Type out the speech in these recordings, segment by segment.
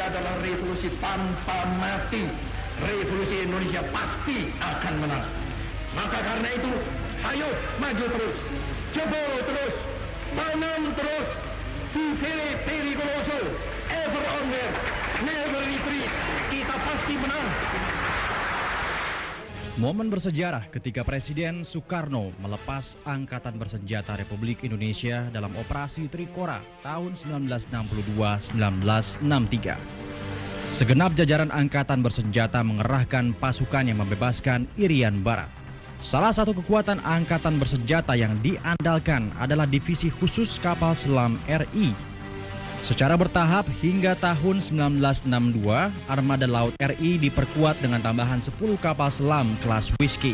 Indonesia adalah revolusi tanpa mati. Revolusi Indonesia pasti akan menang. Maka karena itu, ayo maju terus, jebol terus, tanam terus, vivere pericoloso, ever onward, never retreat. Kita pasti menang. Momen bersejarah ketika Presiden Soekarno melepas Angkatan Bersenjata Republik Indonesia dalam Operasi Trikora tahun 1962-1963. Segenap jajaran Angkatan Bersenjata mengerahkan pasukan yang membebaskan Irian Barat. Salah satu kekuatan Angkatan Bersenjata yang diandalkan adalah Divisi Khusus Kapal Selam RI. Secara bertahap hingga tahun 1962, Armada Laut RI diperkuat dengan tambahan 10 kapal selam kelas Whiskey.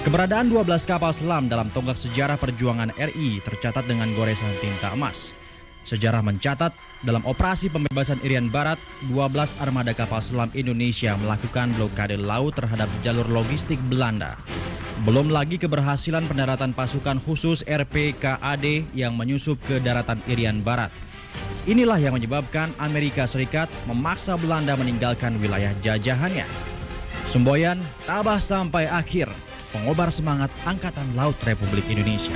Keberadaan 12 kapal selam dalam tonggak sejarah perjuangan RI tercatat dengan goresan tinta emas. Sejarah mencatat, dalam operasi pembebasan Irian Barat, 12 armada kapal selam Indonesia melakukan blokade laut terhadap jalur logistik Belanda. Belum lagi keberhasilan pendaratan pasukan khusus RPKAD yang menyusup ke daratan Irian Barat. Inilah yang menyebabkan Amerika Serikat memaksa Belanda meninggalkan wilayah jajahannya. Semboyan tabah sampai akhir, pengobar semangat Angkatan Laut Republik Indonesia.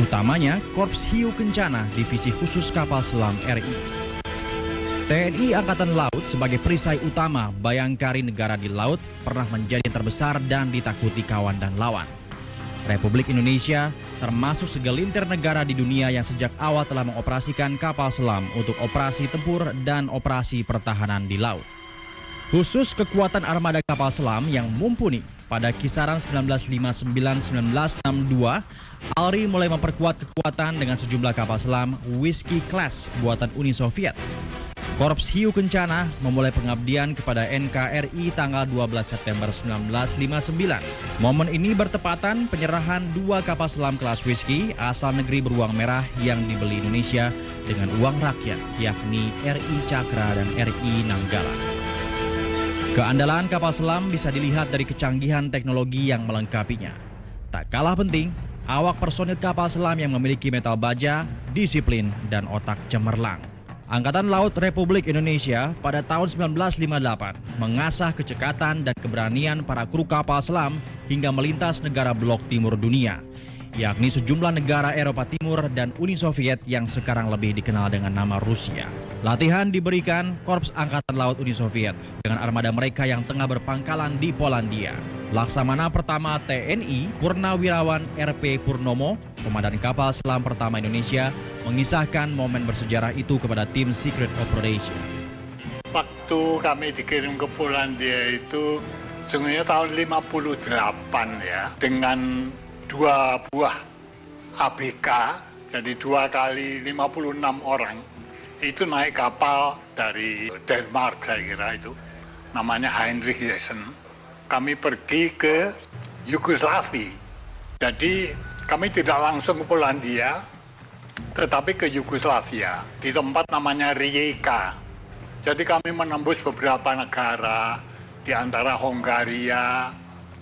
Utamanya Korps Hiu Kencana Divisi Khusus Kapal Selam RI. TNI Angkatan Laut sebagai perisai utama bayangkari negara di laut pernah menjadi yang terbesar dan ditakuti kawan dan lawan. Republik Indonesia termasuk segelintir negara di dunia yang sejak awal telah mengoperasikan kapal selam untuk operasi tempur dan operasi pertahanan di laut. Khusus kekuatan armada kapal selam yang mumpuni pada kisaran 1959-1962, ALRI mulai memperkuat kekuatan dengan sejumlah kapal selam Whiskey Class buatan Uni Soviet. Korps Hiu Kencana memulai pengabdian kepada NKRI tanggal 12 September 1959. Momen ini bertepatan penyerahan 2 kapal selam kelas Whiskey asal negeri beruang merah yang dibeli Indonesia dengan uang rakyat, yakni RI Cakra dan RI Nanggala. Keandalan kapal selam bisa dilihat dari kecanggihan teknologi yang melengkapinya. Tak kalah penting, awak personil kapal selam yang memiliki mental baja, disiplin, dan otak cemerlang. Angkatan Laut Republik Indonesia pada tahun 1958 mengasah kecekatan dan keberanian para kru kapal selam hingga melintas negara blok timur dunia, yakni sejumlah negara Eropa Timur dan Uni Soviet yang sekarang lebih dikenal dengan nama Rusia. Latihan diberikan Korps Angkatan Laut Uni Soviet dengan armada mereka yang tengah berpangkalan di Polandia. Laksamana pertama TNI Purnawirawan RP Purnomo, komandan kapal selam pertama Indonesia, mengisahkan momen bersejarah itu kepada tim Secret Operation. Waktu kami dikirim ke Polandia itu sebenarnya tahun 58 ya, dengan 2 buah ABK, jadi 2 kali 56 orang, itu naik kapal dari Denmark saya kira itu, namanya Heinrich Jessen. Kami pergi ke Yugoslavia, jadi kami tidak langsung ke Polandia, tetapi ke Yugoslavia, di tempat namanya Rijeka. Jadi kami menembus beberapa negara, di antara Hongaria,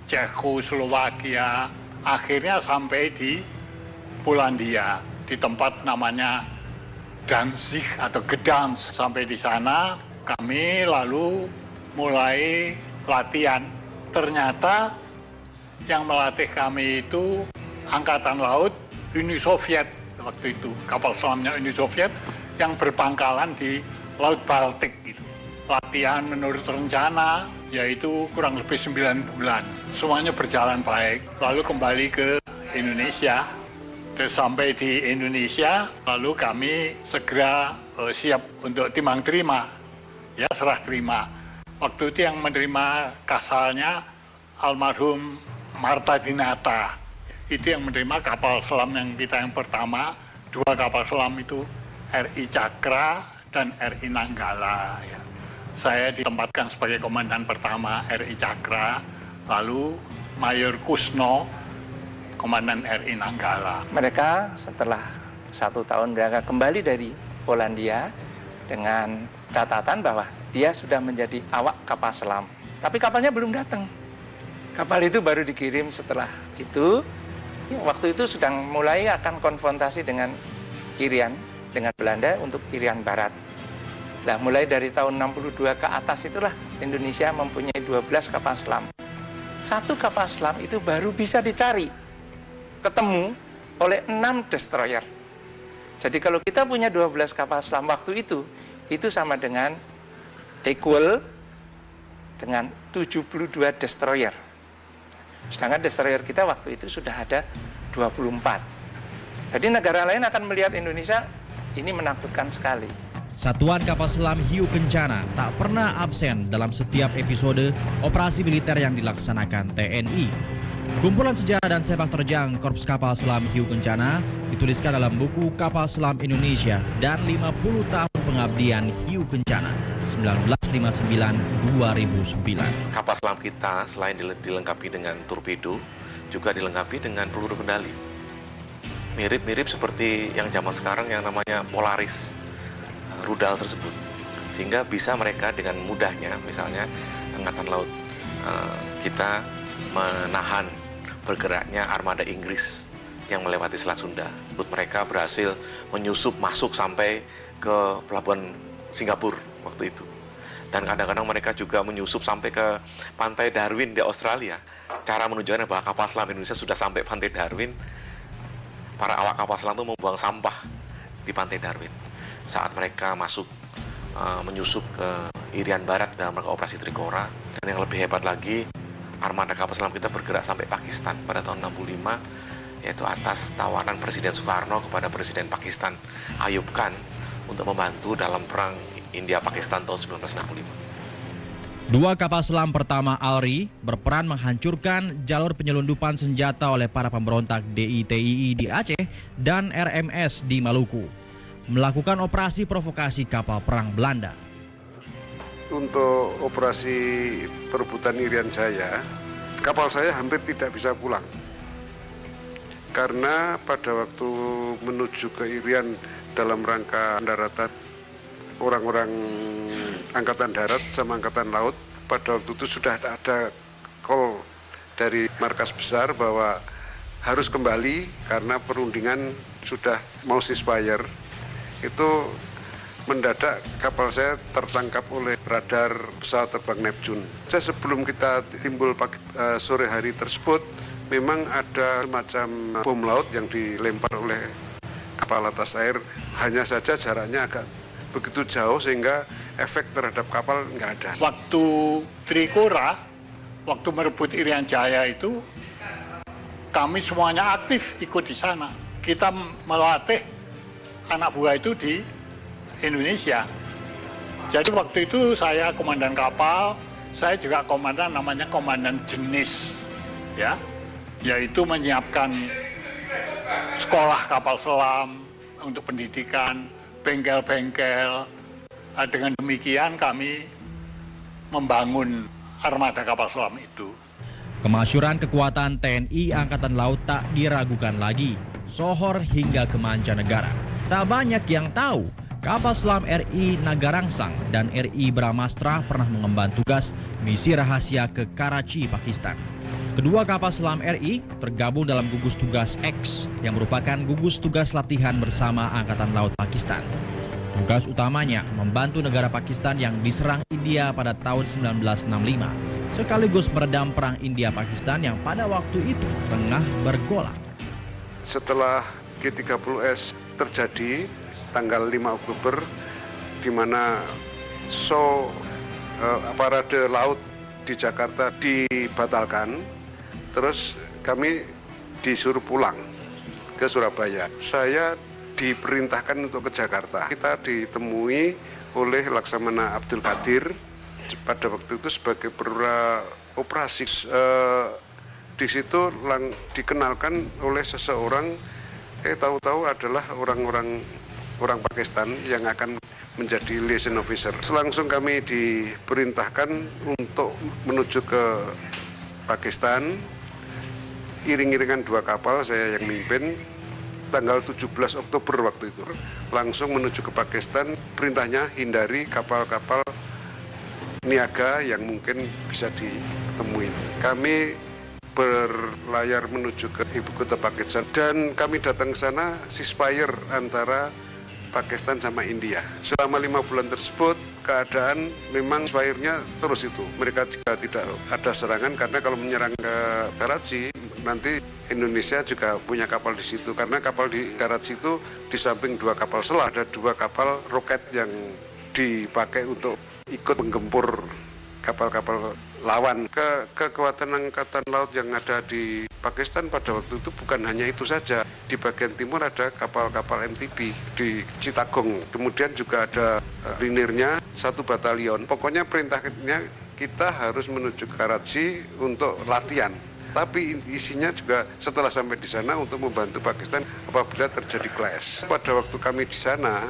Cekoslowakia, akhirnya sampai di Polandia, di tempat namanya Danzig atau Gdansk. Sampai di sana kami lalu mulai latihan. Ternyata yang melatih kami itu Angkatan Laut Uni Soviet waktu itu, kapal selamnya Uni Soviet yang berpangkalan di Laut Baltik itu. Latihan menurut rencana yaitu kurang lebih 9 bulan. Semuanya berjalan baik. Lalu kembali ke Indonesia. Dan sampai di Indonesia, lalu kami segera siap untuk timang terima, ya serah terima. Waktu itu yang menerima kasalnya almarhum Marta Dinata. Itu yang menerima kapal selam yang kita yang pertama, 2 kapal selam itu RI Cakra dan RI Nanggala. Ya. Saya ditempatkan sebagai komandan pertama RI Cakra, lalu Mayor Kusno, komandan RI Nanggala. Mereka setelah 1 tahun mereka kembali dari Polandia dengan catatan bahwa dia sudah menjadi awak kapal selam. Tapi kapalnya belum datang. Kapal itu baru dikirim setelah itu. Waktu itu sedang mulai akan konfrontasi dengan Irian, dengan Belanda untuk Irian Barat. Nah, mulai dari tahun 62 ke atas itulah Indonesia mempunyai 12 kapal selam. Satu kapal selam itu baru bisa dicari, ketemu oleh 6 destroyer. Jadi kalau kita punya 12 kapal selam waktu itu sama dengan equal dengan 72 destroyer. Sedangkan destroyer kita waktu itu sudah ada 24. Jadi negara lain akan melihat Indonesia ini menakutkan sekali. Satuan kapal selam Hiu Kencana tak pernah absen dalam setiap episode operasi militer yang dilaksanakan TNI. Kumpulan sejarah dan sepak terjang Korps Kapal Selam Hiu Kencana dituliskan dalam buku Kapal Selam Indonesia dan 50 tahun pengabdian Hiu Kencana 1959-2009. Kapal selam kita selain dilengkapi dengan torpedo, juga dilengkapi dengan peluru kendali. Mirip-mirip seperti yang zaman sekarang yang namanya Polaris, rudal tersebut. Sehingga bisa mereka dengan mudahnya, misalnya Angkatan Laut kita menahan bergeraknya armada Inggris yang melewati Selat Sunda. Mereka berhasil menyusup masuk sampai ke pelabuhan Singapura waktu itu. Dan kadang-kadang mereka juga menyusup sampai ke pantai Darwin di Australia. Cara menunjukkan bahwa kapal selam Indonesia sudah sampai pantai Darwin, para awak kapal selam itu membuang sampah di pantai Darwin. Saat mereka masuk menyusup ke Irian Barat dalam rangka operasi Trikora. Dan yang lebih hebat lagi, armada kapal selam kita bergerak sampai Pakistan pada tahun 65, yaitu atas tawaran Presiden Soekarno kepada Presiden Pakistan Ayub Khan untuk membantu dalam perang India-Pakistan tahun 1965. Dua kapal selam pertama ALRI berperan menghancurkan jalur penyelundupan senjata oleh para pemberontak DITII di Aceh dan RMS di Maluku, melakukan operasi provokasi kapal perang Belanda. Untuk operasi perebutan Irian Jaya, kapal saya hampir tidak bisa pulang. Karena pada waktu menuju ke Irian dalam rangka pendaratan orang-orang Angkatan Darat sama Angkatan Laut, pada waktu itu sudah ada call dari markas besar bahwa harus kembali karena perundingan sudah mau ceasefire. Itu mendadak kapal saya tertangkap oleh radar pesawat terbang Neptune. Sebelum kita timbul sore hari tersebut, memang ada semacam bom laut yang dilempar oleh kapal atas air. Hanya saja jaraknya agak begitu jauh sehingga efek terhadap kapal nggak ada. Waktu Trikora, waktu merebut Irian Jaya itu, kami semuanya aktif ikut di sana. Kita melatih anak buah itu di Indonesia. Jadi waktu itu saya komandan kapal, saya juga komandan namanya komandan jenis, ya, yaitu menyiapkan sekolah kapal selam untuk pendidikan, bengkel-bengkel. Dengan demikian kami membangun armada kapal selam itu. Kemasyuran kekuatan TNI Angkatan Laut tak diragukan lagi, sohor hingga ke mancanegara. Tak banyak yang tahu kapal selam RI Nagarangsang dan RI Brahmastra pernah mengemban tugas misi rahasia ke Karachi, Pakistan. Kedua kapal selam RI tergabung dalam gugus tugas X yang merupakan gugus tugas latihan bersama Angkatan Laut Pakistan. Tugas utamanya membantu negara Pakistan yang diserang India pada tahun 1965, sekaligus meredam perang India-Pakistan yang pada waktu itu tengah bergolak. Setelah G30S terjadi tanggal 5 Oktober, di mana show parade laut di Jakarta dibatalkan, terus kami disuruh pulang ke Surabaya. Saya diperintahkan untuk ke Jakarta. Kita ditemui oleh Laksamana Abdul Qadir pada waktu itu sebagai perwira operasi. Di situ dikenalkan oleh seseorang, tahu-tahu adalah orang Pakistan yang akan menjadi liaison officer. Langsung kami diperintahkan untuk menuju ke Pakistan, iring-iringan 2 kapal, saya yang mimpin. Tanggal 17 Oktober waktu itu langsung menuju ke Pakistan. Perintahnya hindari kapal-kapal niaga yang mungkin bisa ditemui. Kami berlayar menuju ke ibu kota Pakistan dan kami datang ke sana ceasefire antara Pakistan sama India. Selama 5 bulan tersebut keadaan memang akhirnya terus itu. Mereka juga tidak ada serangan karena kalau menyerang ke Karachi nanti Indonesia juga punya kapal di situ, karena kapal di Karachi itu di samping 2 kapal selam ada 2 kapal roket yang dipakai untuk ikut menggempur kapal-kapal lawan. Kekuatan angkatan laut yang ada di Pakistan pada waktu itu bukan hanya itu saja. Di bagian timur ada kapal-kapal MTB di Chittagong. Kemudian juga ada linirnya 1 batalion. Pokoknya perintahnya kita harus menuju Karachi untuk latihan. Tapi isinya juga setelah sampai di sana untuk membantu Pakistan apabila terjadi clash. Pada waktu kami di sana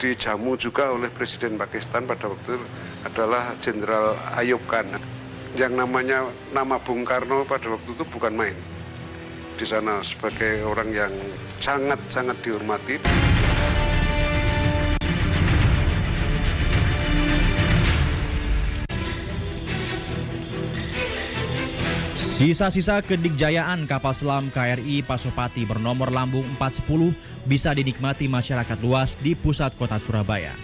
dijamu juga oleh Presiden Pakistan pada waktu itu adalah Jenderal Ayub Khan. Yang nama Bung Karno pada waktu itu bukan main. Di sana sebagai orang yang sangat-sangat dihormati. Sisa-sisa kedikjayaan kapal selam KRI Pasopati bernomor lambung 410 bisa dinikmati masyarakat luas di pusat kota Surabaya.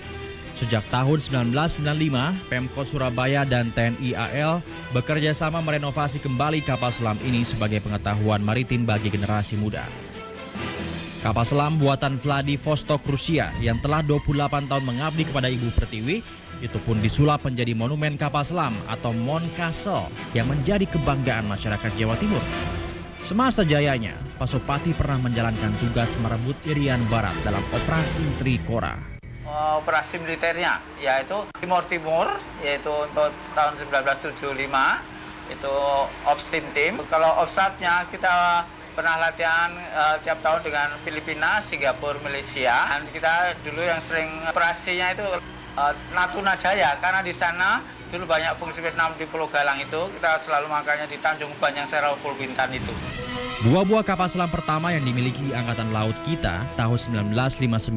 Sejak tahun 1995, Pemkot Surabaya dan TNI AL bekerja sama merenovasi kembali kapal selam ini sebagai pengetahuan maritim bagi generasi muda. Kapal selam buatan Vladivostok, Rusia yang telah 28 tahun mengabdi kepada Ibu Pertiwi, itu pun disulap menjadi monumen kapal selam atau Moncastle yang menjadi kebanggaan masyarakat Jawa Timur. Semasa jayanya, Pasopati pernah menjalankan tugas merebut Irian Barat dalam Operasi Trikora. Operasi militernya yaitu Timur-Timur, yaitu untuk tahun 1975 itu Ops Team. Kalau Opsatnya kita pernah latihan tiap tahun dengan Filipina, Singapura, Malaysia. Dan kita dulu yang sering operasinya itu Natuna Jaya, karena di sana dulu banyak fungsi Vietnam di Pulau Galang itu, kita selalu makanya di Tanjung Ban yang Serau Pulau Bintan itu. 2 buah kapal selam pertama yang dimiliki Angkatan Laut kita tahun 1959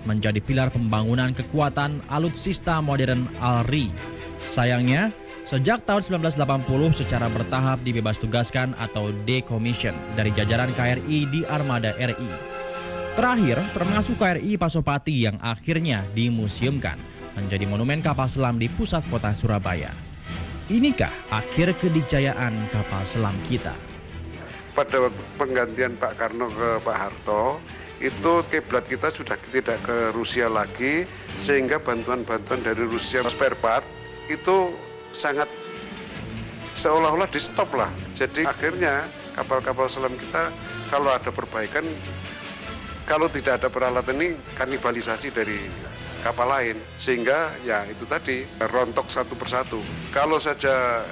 menjadi pilar pembangunan kekuatan alutsista modern ALRI. Sayangnya, sejak tahun 1980 secara bertahap dibebas tugaskan atau decommission dari jajaran KRI di Armada RI. Terakhir, termasuk KRI Pasopati yang akhirnya dimuseumkan menjadi monumen kapal selam di pusat kota Surabaya. Inikah akhir kedikjayaan kapal selam kita? Pada waktu penggantian Pak Karno ke Pak Harto, itu kiblat kita sudah tidak ke Rusia lagi, sehingga bantuan-bantuan dari Rusia spare part itu sangat seolah-olah di stop lah. Jadi akhirnya kapal-kapal selam kita kalau ada perbaikan, kalau tidak ada peralatan ini kanibalisasi dari kapal lain, sehingga ya itu tadi rontok satu persatu. Kalau saja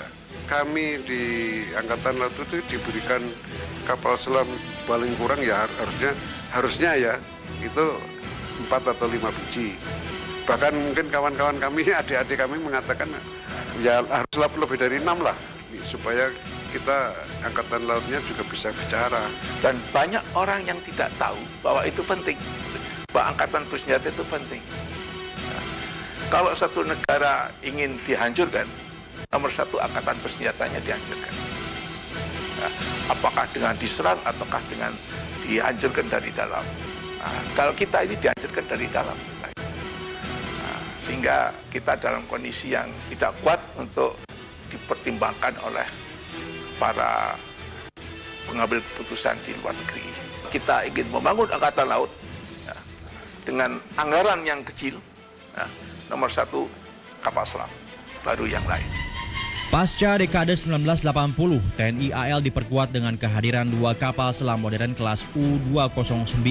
kami di Angkatan Laut itu diberikan kapal selam paling kurang ya harusnya ya itu 4 atau 5 biji. Bahkan mungkin kawan-kawan kami, adik-adik kami mengatakan ya haruslah lebih dari 6 lah, supaya kita Angkatan Lautnya juga bisa bicara. Dan banyak orang yang tidak tahu bahwa itu penting, bahwa Angkatan Bersenjata itu penting. Nah, kalau satu negara ingin dihancurkan, nomor 1 Angkatan Bersenjatanya dihancurkan. Nah, apakah dengan diserang ataukah dengan dihancurkan dari dalam. Nah, kalau kita ini dihancurkan dari dalam. Nah, sehingga kita dalam kondisi yang tidak kuat untuk dipertimbangkan oleh para pengambil keputusan di luar negeri. Kita ingin membangun Angkatan Laut ya, dengan anggaran yang kecil. Ya, nomor 1 kapal selam, baru yang lain. Pasca dekade 1980, TNI AL diperkuat dengan kehadiran 2 kapal selam modern kelas U-209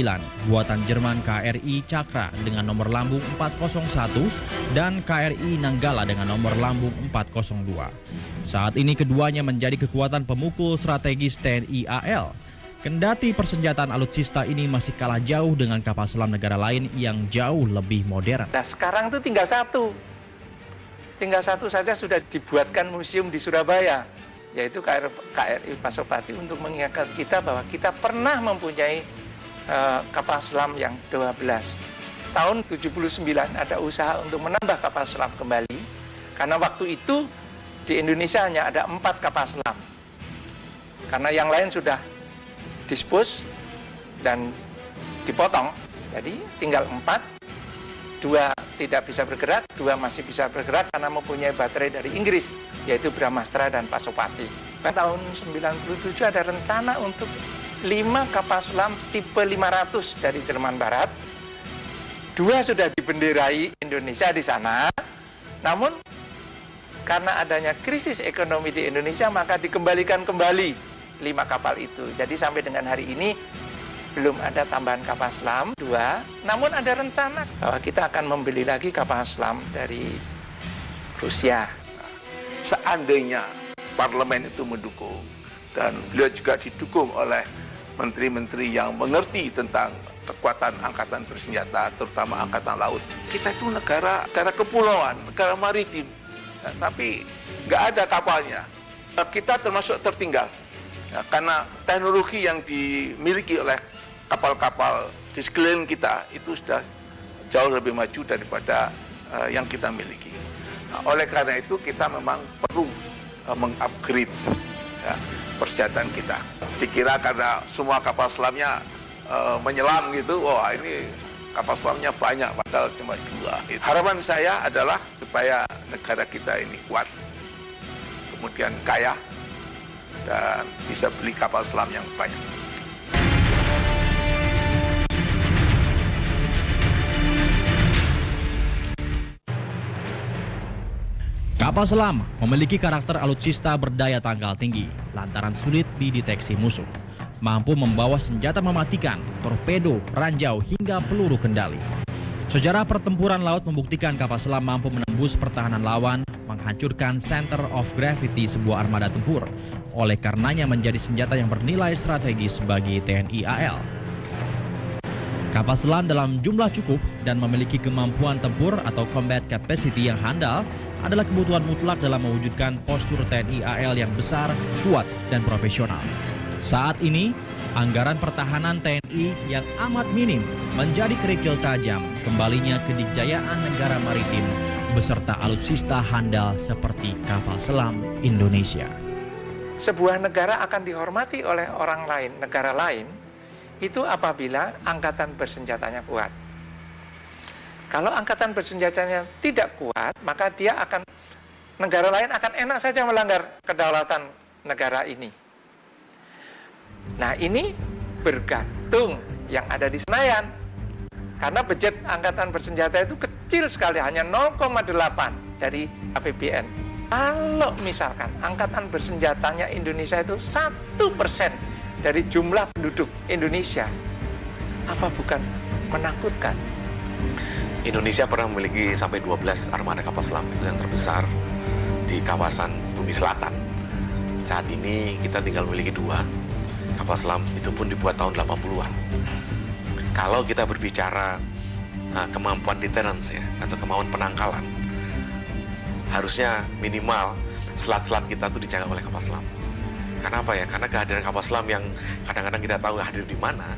buatan Jerman KRI Cakra dengan nomor lambung 401 dan KRI Nanggala dengan nomor lambung 402. Saat ini keduanya menjadi kekuatan pemukul strategis TNI AL. Kendati persenjataan alutsista ini masih kalah jauh dengan kapal selam negara lain yang jauh lebih modern. Nah sekarang itu tinggal satu saja sudah dibuatkan museum di Surabaya, yaitu KRI Pasopati, untuk mengingatkan kita bahwa kita pernah mempunyai kapal selam yang 12. Tahun 79 ada usaha untuk menambah kapal selam kembali, karena waktu itu di Indonesia hanya ada 4 kapal selam, karena yang lain sudah dispos dan dipotong. Jadi tinggal 4, 2 tidak bisa bergerak, 2 masih bisa bergerak karena mempunyai baterai dari Inggris, yaitu Brahmastra dan Pasopati. Tahun 97 ada rencana untuk 5 kapal selam tipe 500 dari Jerman Barat. 2 sudah dibenderai Indonesia di sana, namun karena adanya krisis ekonomi di Indonesia, maka dikembalikan kembali 5 kapal itu. Jadi sampai dengan hari ini belum ada tambahan kapal selam 2, namun ada rencana bahwa kita akan membeli lagi kapal selam dari Rusia. Seandainya parlemen itu mendukung, dan beliau juga didukung oleh menteri-menteri yang mengerti tentang kekuatan angkatan bersenjata, terutama angkatan laut. Kita itu negara kepulauan, negara maritim, tapi nggak ada kapalnya. Kita termasuk tertinggal, karena teknologi yang dimiliki oleh kapal-kapal di sekeliling kita itu sudah jauh lebih maju daripada yang kita miliki. Nah, oleh karena itu kita memang perlu mengupgrade persenjataan kita. Dikira karena semua kapal selamnya menyelam gitu, wah ini kapal selamnya banyak, padahal cuma 2. Harapan saya adalah supaya negara kita ini kuat, kemudian kaya, dan bisa beli kapal selam yang banyak. Kapal selam memiliki karakter alutsista berdaya tangkal tinggi lantaran sulit dideteksi musuh. Mampu membawa senjata mematikan, torpedo, ranjau, hingga peluru kendali. Sejarah pertempuran laut membuktikan kapal selam mampu menembus pertahanan lawan, menghancurkan center of gravity sebuah armada tempur. Oleh karenanya menjadi senjata yang bernilai strategis bagi TNI AL. Kapal selam dalam jumlah cukup dan memiliki kemampuan tempur atau combat capacity yang handal adalah kebutuhan mutlak dalam mewujudkan postur TNI AL yang besar, kuat, dan profesional. Saat ini, anggaran pertahanan TNI yang amat minim menjadi kerikil tajam kembalinya kedikjayaan negara maritim beserta alutsista handal seperti kapal selam Indonesia. Sebuah negara akan dihormati oleh orang lain, negara lain, itu apabila angkatan bersenjatanya kuat. Kalau angkatan bersenjatanya tidak kuat, maka negara lain akan enak saja melanggar kedaulatan negara ini. Nah, ini bergantung yang ada di Senayan. Karena budget angkatan bersenjata itu kecil sekali, hanya 0,8 dari APBN. Kalau misalkan angkatan bersenjatanya Indonesia itu 1% dari jumlah penduduk Indonesia, apa bukan menakutkan? Indonesia pernah memiliki sampai 12 armada kapal selam, itu yang terbesar di kawasan Bumi Selatan. Saat ini kita tinggal memiliki 2 kapal selam, itu pun dibuat tahun 80-an. Kalau kita berbicara kemampuan deterrence ya, atau kemampuan penangkalan, harusnya minimal selat-selat kita itu dijaga oleh kapal selam. Karena apa ya? Karena kehadiran kapal selam yang kadang-kadang kita tahu hadir di mana,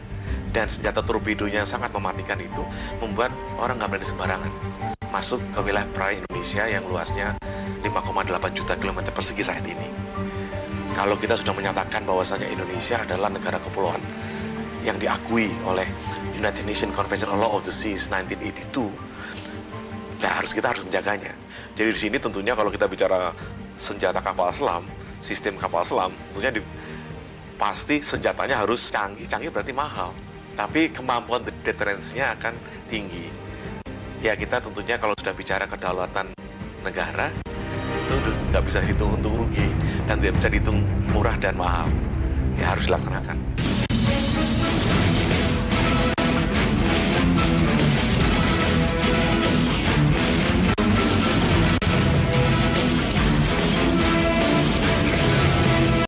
dan senjata torpedonya sangat mematikan itu membuat orang nggak berani sembarangan masuk ke wilayah perairan Indonesia yang luasnya 5,8 juta kilometer persegi saat ini. Kalau kita sudah menyatakan bahwasanya Indonesia adalah negara kepulauan yang diakui oleh United Nations Convention on Law of the Seas 1982, nah kita harus menjaganya. Jadi di sini tentunya kalau kita bicara senjata kapal selam, sistem kapal selam, tentunya pasti senjatanya harus canggih berarti mahal. Tapi kemampuan deterrence-nya akan tinggi. Ya kita tentunya kalau sudah bicara kedaulatan negara, itu nggak bisa dihitung untung rugi dan tidak bisa dihitung murah dan mahal. Ya harus dilaksanakan.